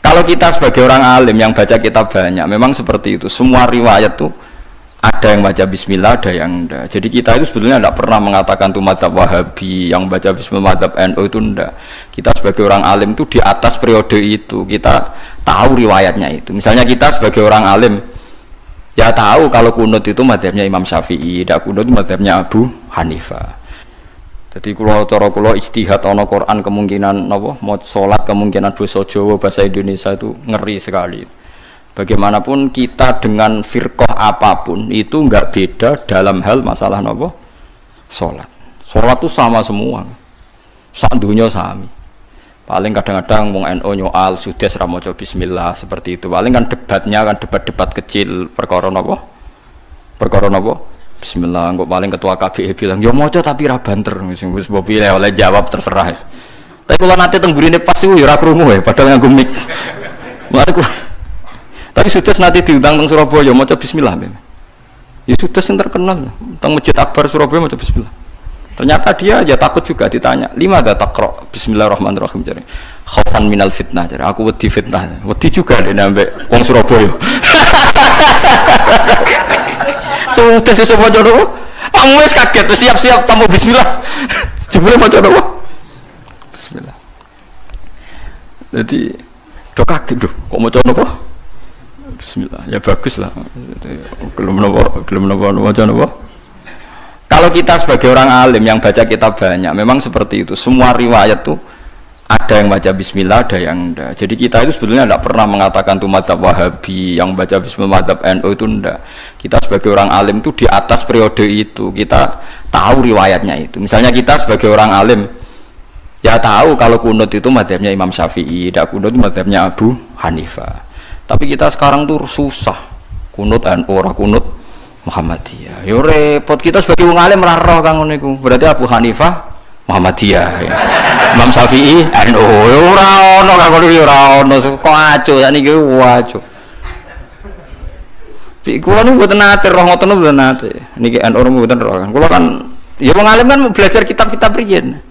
Kalau kita sebagai orang alim yang baca kitab banyak, memang seperti itu. Semua riwayat tuh ada yang baca bismillah, ada yang enggak. Jadi kita itu sebetulnya tidak pernah mengatakan tuh madzhab Wahabi yang baca bismillah, madzhab NU itu enggak. Kita sebagai orang alim tuh di atas periode itu kita tahu riwayatnya itu. Misalnya kita sebagai orang alim ya tahu kalau kunut itu madzhabnya Imam Syafi'i, tidak kunut itu madzhabnya Abu Hanifah. Jadi kalau cara kula ijtihad ana Quran kemungkinan napa mau salat kemungkinan basa Jawa bahasa Indonesia itu ngeri sekali. Bagaimanapun kita dengan firqah apapun itu enggak beda dalam hal masalah napa salat. Salat itu sama semua. Sak dunya sami. Paling kadang-kadang wong NU nyoal sudes ra maca bismillah seperti itu. Paling kan debatnya kan debat-debat kecil perkara napa? Perkara napa? Bismillah, kok paling ketua KBI bilang, yo moco tapi ra banter, sing wis mbok pilih oleh jawab terserah. Tapi kalau nanti teng burine pas iku yo ora krungu ya, padahal nganggo mic. Tapi sudah nanti diundang teng Surabaya moco bismillah. Ya sudah yang terkenal, teng Masjid Akbar Surabaya moco bismillah. Ternyata dia ya takut juga ditanya, lima ada takro bismillahirrahmanirrahim jare. Khaufan minal fitnah jare. Aku wedi fitnah. Wedi juga dene ambek wong Surabaya. Sudah sesuai macam apa? Kamu wes kaget, siap-siap tamu bismillah. Jebule macam apa? Bismillah. Jadi do kaget do, kok macam apa? Bismillah. Ya bagus lah. Belum napa macam apa? Kalau kita sebagai orang alim yang baca kitab banyak, memang seperti itu. Semua riwayat tuh ada yang baca bismillah, ada yang enggak. Jadi kita itu sebetulnya tidak pernah mengatakan tuh madzhab Wahabi yang baca bismillah, madzhab NU itu enggak. Kita sebagai orang alim itu di atas periode itu kita tahu riwayatnya itu. Misalnya kita sebagai orang alim ya tahu kalau kunut itu madzhabnya Imam Syafi'i, tidak kunut madzhabnya Abu Hanifah. Tapi kita sekarang tuh susah kunut NU ora kunut Muhammadiyah. Yo repot kita sebagai orang alim ora roh kang ngono iku. Berarti Abu Hanifah Muhammadiyah ya. Imam Syafi'i NU ora ono kok ora ono kok aco sakniki waco. Kula niku mboten nate roh ngoten mboten nate. Niki NU mboten roh. Kula kan ya wong alim kan belajar kitab-kitab riyen.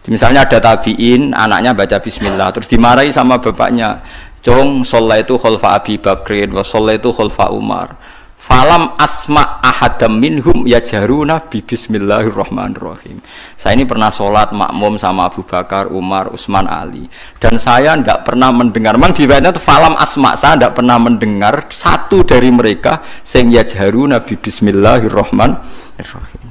Misalnya ada tabi'in, anaknya baca bismillah terus dimarahi sama bapaknya. Jong shallaitu khalfa Abi Bakrin wa shallaitu khalfa Umar. Falam asma ahadam minhum yajharuna bi bismillahirrahmanirrahim. Saya ini pernah sholat makmum sama Abu Bakar, Umar, Utsman, Ali, dan saya tidak pernah mendengar. Memang di riwayatnya itu falam asma, saya tidak pernah mendengar satu dari mereka sing yajharuna bi bismillahirrahmanirrahim.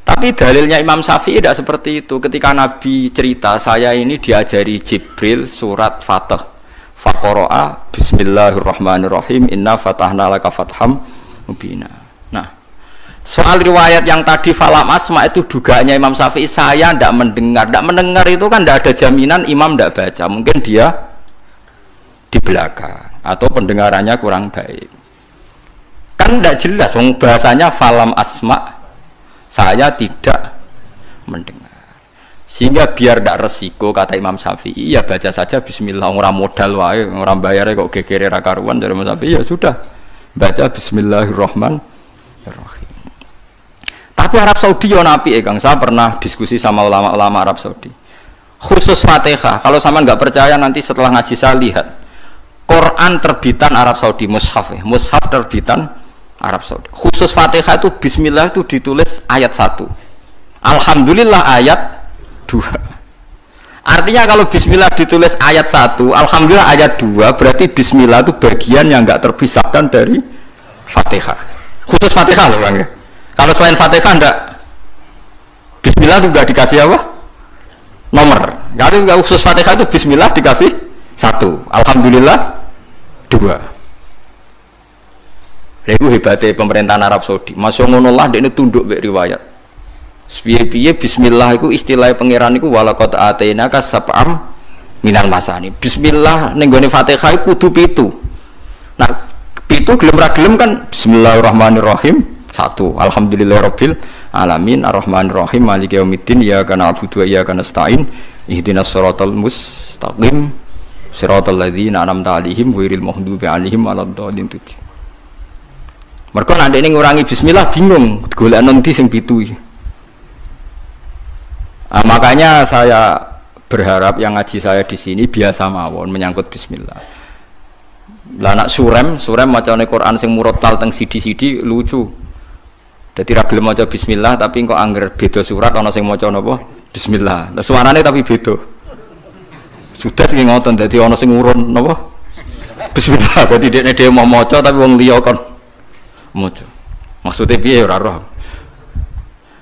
Tapi dalilnya Imam Syafi'i tidak seperti itu. Ketika Nabi cerita, saya ini diajari Jibril surat Fatah. Faqara'a bismillahirrahmanirrahim inna fatahna laka fatham mubina. Nah, soal riwayat yang tadi falam asma itu dugaannya Imam Syafi'i, saya tidak mendengar. Tidak mendengar itu kan tidak ada jaminan imam tidak baca. Mungkin dia di belakang atau pendengarannya kurang baik. Kan tidak jelas, bahasanya falam asma, saya tidak mendengar. Sehingga biar tidak resiko, kata Imam Syafi'i, ya baca saja bismillah, orang modal wae, orang bayar kok gegere ra karuan dari Imam Syafi'i, ya sudah baca bismillahirrahmanirrahim. Tapi Arab Saudi yo napi Kang, saya pernah diskusi sama ulama-ulama Arab Saudi. Khusus Fatihah, kalau sama nggak percaya nanti setelah ngaji saya lihat Quran terbitan Arab Saudi, mushaf ya, mushaf terbitan Arab Saudi. Khusus Fatihah itu bismillah itu ditulis ayat 1. Alhamdulillah ayat 2. Artinya kalau bismillah ditulis ayat 1, alhamdulillah ayat 2, berarti bismillah itu bagian yang enggak terpisahkan dari Fatihah. Khusus Fatihah loh Bang ya. Kalau selain Fatihah enggak, bismillah itu enggak dikasih apa? Nomor. Kalau enggak khusus Fatihah itu bismillah dikasih 1, alhamdulillah 2. Itu hebatnya pemerintahan Arab Saudi. Masya Allah dia ini tunduk be riwayat. Piye-piye bismillah itu istilah pangeran iku walaqad atainaka sab'am minal masani. Bismillah ning gone Fatihah iku kudu 7. Nah, 7 gelem ra gelem kan bismillahirrahmanirrahim 1. Alhamdulillahirabbil alamin arrahmanirrahim maliki yaumiddin iyyaka na'budu wa iyyaka nasta'in ihdinas siratal mustaqim siratal ladzina an'amta 'alaihim ghairil maghdubi 'alaihim waladdallin. Mergo nek ndekne ngurangi bismillah bingung golek nanti sing 7 iki. Makanya saya berharap yang ngaji saya di sini biasa mawon menyangkut bismillah. Lah anak surem macane Quran sing murotal teng sidi-sidi lucu. Dadi ra gelem maca bismillah tapi kok angger beda surat ana sing maca napa bismillah. Lah suarane tapi beda. Sudah sing ngoten dadi ana sing urun napa bismillah. Dadi dekne dhewe mau maca tapi wong liya kon maca. Maksudnya piye ora roh.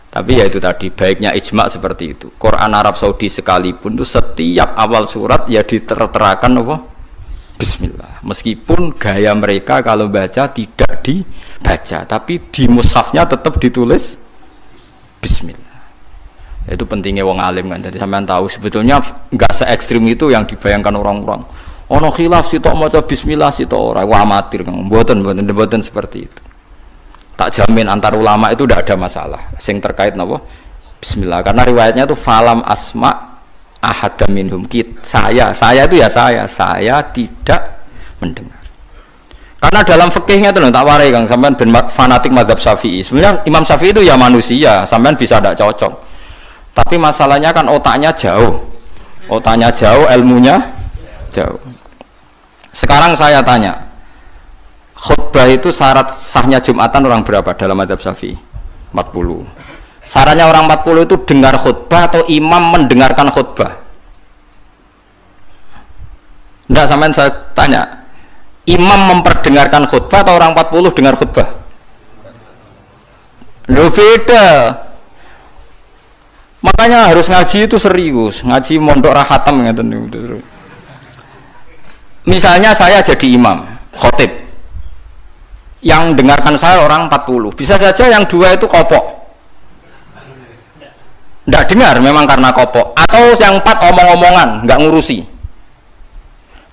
Tapi ya itu tadi baiknya ijma seperti itu. Quran Arab Saudi sekalipun itu setiap awal surat ya diterterakan apa? Bismillah. Meskipun gaya mereka kalau baca tidak dibaca, tapi di mushafnya tetap ditulis Bismillah. Itu pentingnya wong alim kan. Jadi sampean tahu sebetulnya enggak se ekstrim itu yang dibayangkan orang-orang. Ono khilaf sitok maca Bismillah sitok ora, amatir kan. Mboten seperti itu. Tak jamin antar ulama itu tidak ada masalah. Sing terkait napa? Bismillah. Karena riwayatnya itu falam asma ahadam minhum. Saya itu ya saya tidak mendengar. Karena dalam fikihnya itu tak warai Kang, sampean ben fanatik mazhab Syafi'i. Sebenarnya Imam Syafi'i itu ya manusia, sampean bisa tidak cocok. Tapi masalahnya kan otaknya jauh. Otaknya jauh, ilmunya jauh. Sekarang saya tanya, khutbah itu syarat sahnya Jumatan orang berapa dalam mazhab Syafi'i? 40. Syaratnya orang 40 itu dengar khutbah atau imam mendengarkan khutbah? Enggak, sampean saya tanya, imam memperdengarkan khutbah atau orang 40 dengar khutbah? Loh beda. Makanya harus ngaji itu serius, ngaji mondok rahatam ngeten niku. Misalnya saya jadi imam, khotib. Yang dengarkan saya orang 40. Bisa saja yang dua itu kopok. Tidak dengar memang karena kopok. Atau yang 4 omong-omongan, nggak ngurusi.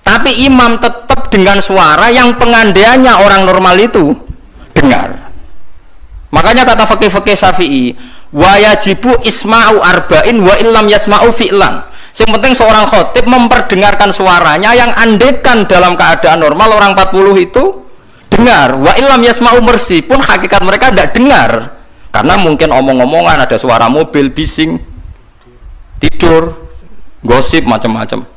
Tapi imam tetap dengan suara yang pengandaiannya orang normal itu dengar. Makanya kata fikih-fikih Syafi'i, wa yajibu isma'u arba'in wa illam yasma'u fi'lan. Yang penting seorang khotib memperdengarkan suaranya yang andekan dalam keadaan normal orang 40 itu dengar. Wa illam yasma'u mersi pun hakikat mereka tidak dengar. Karena mungkin omong-omongan, ada suara mobil, bising, tidur, gosip, macam-macam.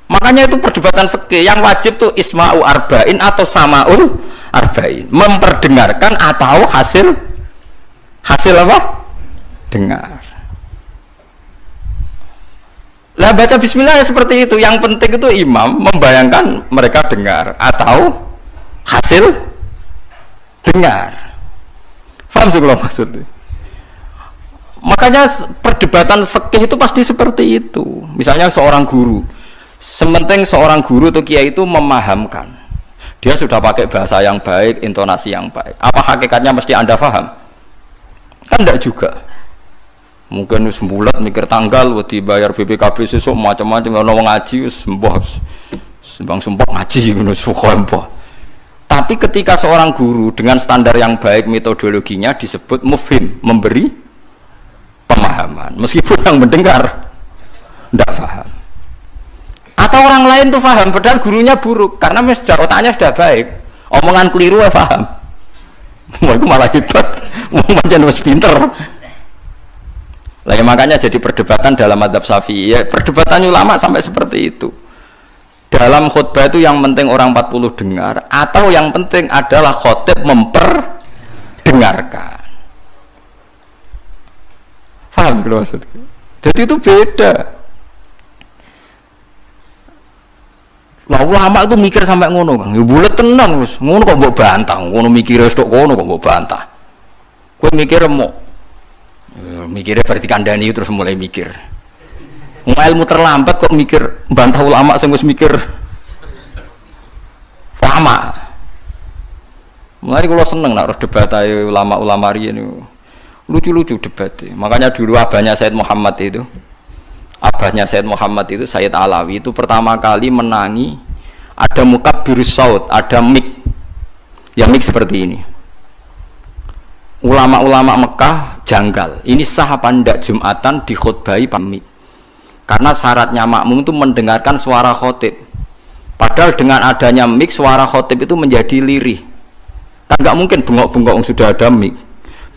Makanya itu perdebatan fikih. Yang wajib tuh isma'u arba'in atau sama'ul arba'in. Memperdengarkan atau hasil apa? Dengar. Lah baca bismillah ya seperti itu. Yang penting itu imam membayangkan mereka dengar atau hasil dengar. Paham sih kalau maksudnya? Makanya perdebatan fikih itu pasti seperti itu. Misalnya seorang guru, sementing seorang guru atau kiai itu memahamkan, dia sudah pakai bahasa yang baik, intonasi yang baik. Apa hakikatnya mesti Anda paham? Kan tidak juga. Mungkin sembulat mikir tanggal, wedi bayar BPKB sesuk macam-macam, ono ngaji sembah sembang sumpah ngaji ngono sumpah. Tapi ketika seorang guru dengan standar yang baik metodologinya disebut mufhim, memberi pemahaman, meskipun yang mendengar tidak paham. Atau orang lain tuh paham, padahal gurunya buruk karena sudah otaknya sudah baik, omongan keliru ya paham. Wah itu malah hebat, mau macam harus pinter. Lah ya makanya jadi perdebatan dalam mazhab Syafi'i, ya, perdebatan ulama sampai seperti itu. Dalam khutbah itu yang penting orang 40 dengar atau yang penting adalah khotib memperdengarkan. Paham kalau maksudnya? Jadi itu beda. Lah ulama itu mikir sampai ngono Kang. Ya bulet tenan wis. Ngono kok mbok bantah, ngono mikire wis tok ngono kok mbok bantah. Kowe mikir mau mikirnya berarti kandani terus mulai mikir. Ilmu terlambat kok mikir bantah ulama sing wis mikir lama. Mulai kalau seneng nak debat ayo ulama-ulama riyen niku. Lucu-lucu debatnya. Makanya dulu abahnya Said Muhammad itu Said Alawi itu pertama kali menangi ada mukabbirus saut, ada mik. Yang mik seperti ini. Ulama-ulama Mekah janggal. Ini sah apa ndak Jumatan dikhutbahi pamik? Karena syaratnya makmum itu mendengarkan suara khotib. Padahal dengan adanya mik suara khotib itu menjadi lirih. Kan nggak mungkin bengok-bengok sudah ada mik.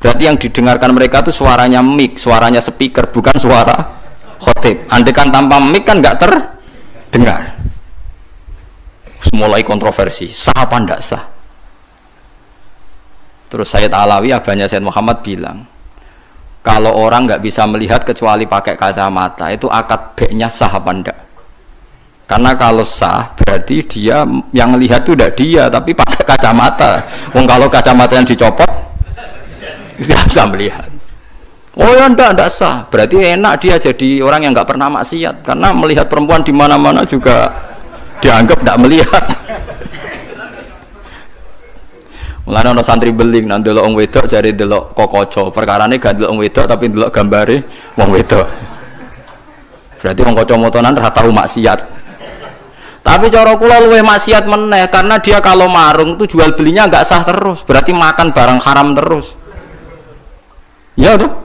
Berarti yang didengarkan mereka itu suaranya mik, suaranya speaker, bukan suara khotib. Andekan tanpa mic kan nggak terdengar. Mulai kontroversi, sah apa ndak sah? Terus Sayyid Alawi, abahnya Sayyid Muhammad bilang, kalau orang nggak bisa melihat kecuali pakai kacamata, itu akad B-nya sah apa ndak? Karena kalau sah berarti dia yang lihat itu tidak dia, tapi pakai kacamata. Wong kalau kacamata yang dicopot, tidak bisa melihat. Oh ya ndak sah. Berarti enak dia jadi orang yang nggak pernah maksiat, karena melihat perempuan di mana-mana juga dianggap tidak melihat. Mulane ana santri beling nang delok wong wedok jare delok kokoco. Perkarane gak delok wong wedok tapi delok gambare wong wedok. Berarti wong kacamataan ra tau maksiat. Tapi cara kula luwih maksiat meneh karena dia kalau marung itu jual belinya nggak sah terus. Berarti makan barang haram terus. Ya tuh.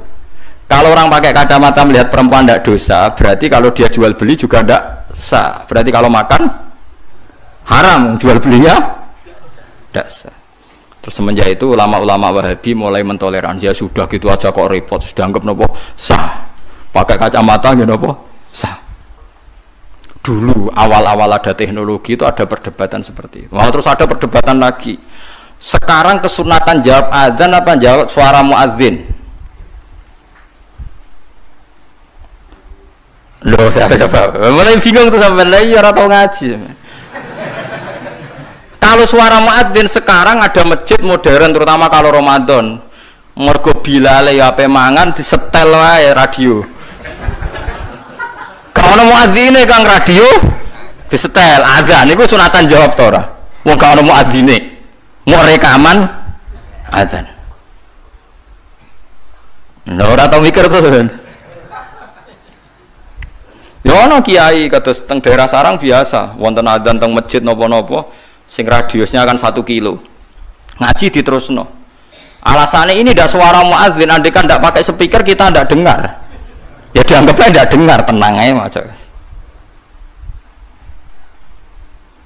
Kalau orang pakai kacamata melihat perempuan tidak dosa, berarti kalau dia jual beli juga tidak sah. Berarti kalau makan haram, jual belinya tidak sah. Terus semenjak itu ulama-ulama Wahabi mulai mentoleransi, ya sudah gitu aja kok repot, sudah anggap nopo sah. Pakai kacamata gitu nopo sah. Dulu awal-awal ada teknologi itu ada perdebatan seperti itu. Wah, terus ada perdebatan lagi. Sekarang kesunatan jawab azan apa jawab suara muadzin? Loh, saya mulai bingung tuh sampai lagi orang tahu ngaji. Kalau suara muadzin sekarang ada masjid modern, terutama kalau Ramadan, mergo bilale ya ape mangan disetel wae radio. Kalau muadzine kang radio disetel azan niku sunatan jawab to ora? Wong gak ono muadzine. Mau rekaman azan. Lha ora tau mikir to, Kan? Ya ono kiai kados teng daerah sarang biasa, wonten azan teng masjid napa-napa sing radiusnya kan 1 kilo. Ngaji diterusno. Alasannya ini tidak suara muadzin, andai kan tidak pakai speaker kita tidak dengar. Ya dianggapnya tidak dengar, tenang aja macam.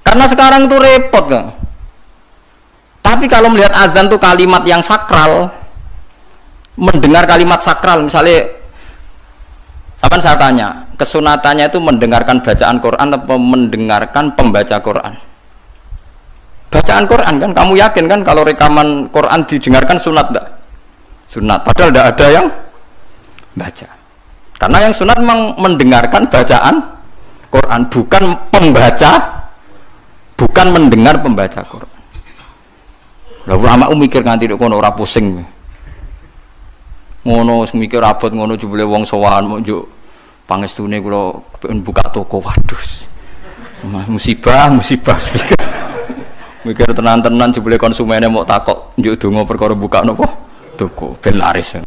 Karena sekarang itu repot kan. Tapi kalau melihat azan itu kalimat yang sakral, mendengar kalimat sakral, misalnya, apa saya tanya, kesunatannya itu mendengarkan bacaan Quran atau mendengarkan pembaca Quran? Bacaan Quran kan, kamu yakin kan kalau rekaman Quran didengarkan sunat enggak? Sunat, padahal tidak ada yang baca. Karena yang sunat memang mendengarkan bacaan Quran, bukan pembaca, bukan mendengar pembaca Quran. Lah ulama mikir nganti kono ora pusing. Ngono mikir abot ngono jebule wong sowan mau njuk pangestune kula buka toko. Waduh. Musibah mikir tenan-tenan jebule konsumennya mau takok njuk donga perkara buka napa toko ben laris.